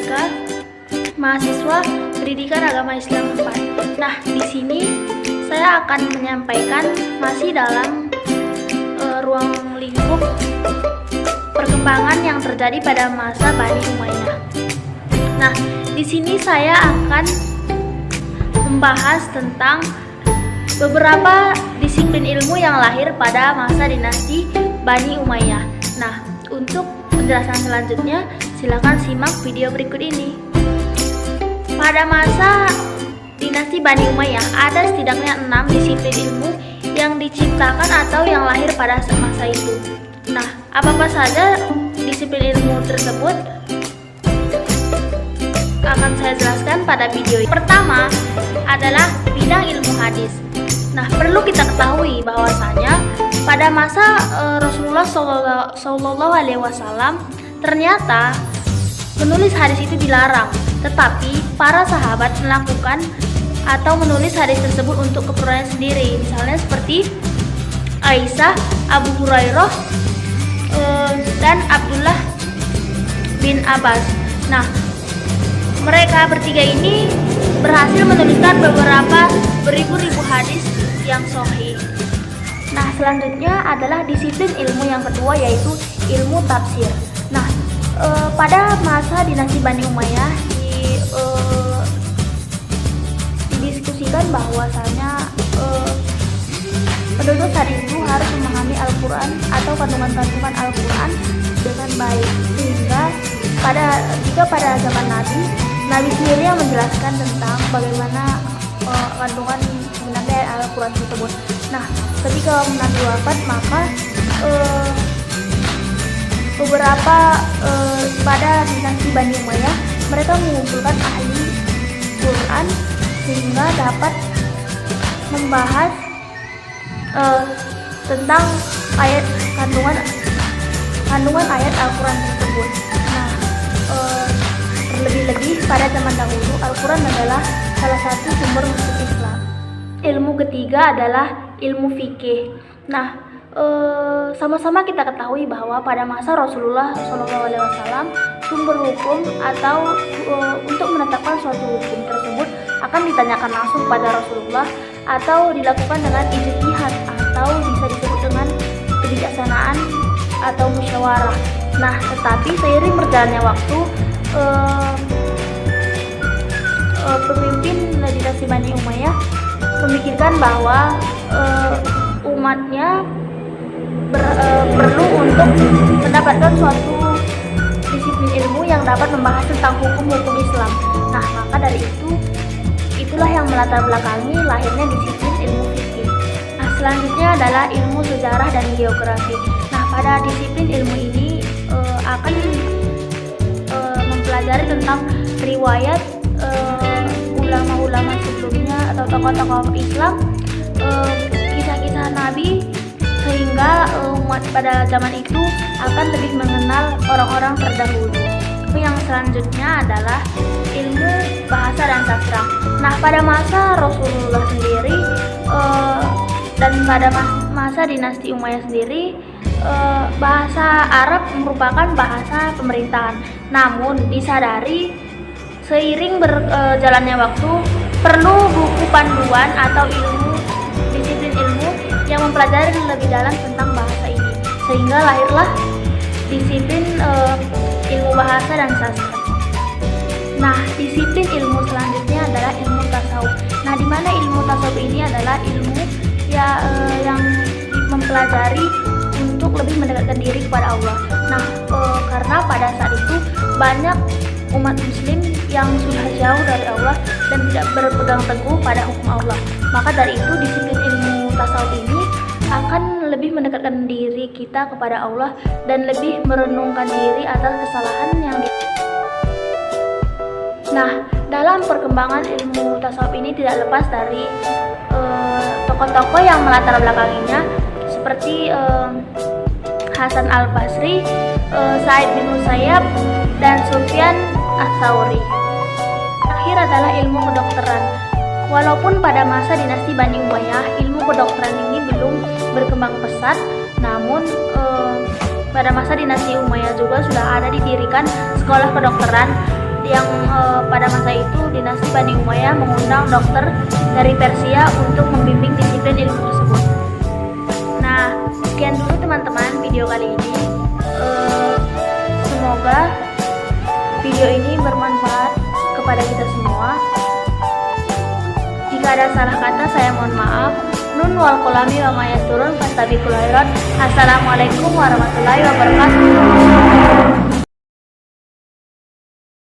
Merdeka, mahasiswa pendidikan agama Islam 4. Nah, di sini saya akan menyampaikan masih dalam ruang lingkup perkembangan yang terjadi pada masa Bani Umayyah. Nah, di sini saya akan membahas tentang beberapa disiplin ilmu yang lahir pada masa dinasti Bani Umayyah. Nah, untuk penjelasan selanjutnya, silakan simak video berikut ini. Pada masa dinasti Bani Umayyah, ada setidaknya 6 disiplin ilmu yang diciptakan atau yang lahir pada masa itu. Nah, apa-apa saja disiplin ilmu tersebut akan saya jelaskan pada video ini. Pertama adalah bidang ilmu hadis. Nah, perlu kita ketahui bahwasanya pada masa Rasulullah Shallallahu Alaihi Wasallam ternyata menulis hadis itu dilarang, tetapi para sahabat melakukan atau menulis hadis tersebut untuk keperluan sendiri. Misalnya seperti Aisyah, Abu Hurairah, dan Abdullah bin Abbas. Nah, mereka bertiga ini berhasil menuliskan beberapa beribu-ribu hadis yang sahih. Nah, selanjutnya adalah disiplin ilmu yang kedua, yaitu ilmu tafsir. Nah, pada masa dinasti Bani Umayyah didiskusikan bahwasanya penduduk saat itu harus memahami Al-Quran atau kandungan-kandungan Al-Quran dengan baik, sehingga jika pada zaman Nabi sendiri yang menjelaskan tentang bagaimana kandungan sebenarnya Al-Quran tersebut. Nah, ketika Nabi wafat, maka beberapa pada dinasti Bani Umayyah mereka mengumpulkan ahli Quran sehingga dapat membahas tentang kandungan ayat Al-Quran tersebut. Nah, terlebih-lebih pada zaman dahulu Al-Quran adalah salah satu sumber untuk Islam. Ilmu ketiga adalah ilmu fikih. Nah, sama-sama kita ketahui bahwa pada masa Rasulullah SAW sumber hukum atau untuk menetapkan suatu hukum tersebut akan ditanyakan langsung pada Rasulullah atau dilakukan dengan ijtihad atau bisa disebut dengan kebijaksanaan atau musyawarah. Nah, tetapi seiring berjalannya waktu, pemimpin dinasti Bani Umayyah memikirkan bahwa umatnya perlu untuk mendapatkan suatu disiplin ilmu yang dapat membahas tentang hukum-hukum Islam. Nah, maka dari itulah yang melatar belakangi lahirnya disiplin ilmu fikih. Nah, selanjutnya adalah ilmu sejarah dan geografi. Nah, pada disiplin ilmu ini akan mempelajari tentang riwayat ulama-ulama sebelumnya atau tokoh-tokoh Islam, kisah-kisah Nabi, sehingga umat pada zaman itu akan lebih mengenal orang-orang terdahulu. Yang selanjutnya adalah ilmu bahasa dan sastra. Nah, pada masa Rasulullah sendiri dan pada masa dinasti Umayyah sendiri, bahasa Arab merupakan bahasa pemerintahan. Namun disadari seiring berjalannya waktu perlu buku panduan atau disiplin ilmu yang mempelajari lebih dalam tentang bahasa ini, sehingga lahirlah disiplin ilmu bahasa dan sastra. Nah, disiplin ilmu selanjutnya adalah ilmu tasawuf. Nah, di mana ilmu tasawuf ini adalah ilmu yang mempelajari untuk lebih mendekatkan diri kepada Allah. Nah, karena pada saat itu banyak umat muslim yang sudah jauh dari Allah dan tidak berpegang teguh pada hukum Allah. Maka dari itu disiplin ilmu tasawuf ini akan lebih mendekatkan diri kita kepada Allah dan lebih merenungkan diri atas kesalahan yang Nah, dalam perkembangan ilmu tasawuf ini tidak lepas dari tokoh-tokoh yang melatar belakanginya seperti Hasan Al-Basri, Sa'id bin Musayyab, dan Sufyan Ats-Tsauri. Akhir adalah ilmu kedokteran. Walaupun pada masa dinasti Bani Umayyah ilmu kedokteran ini belum berkembang pesat, namun pada masa dinasti Umayyah juga sudah ada didirikan sekolah kedokteran yang pada masa itu dinasti Bani Umayyah mengundang dokter dari Persia untuk membimbing disiplin ilmu tersebut. Nah, sekian dulu teman-teman video kali ini. Semoga video ini bermanfaat kepada kita semua. Jika ada salah kata saya mohon maaf. Nun wal qalami wa ma yasturun fastabiqul khairat. Assalamualaikum warahmatullahi wabarakatuh.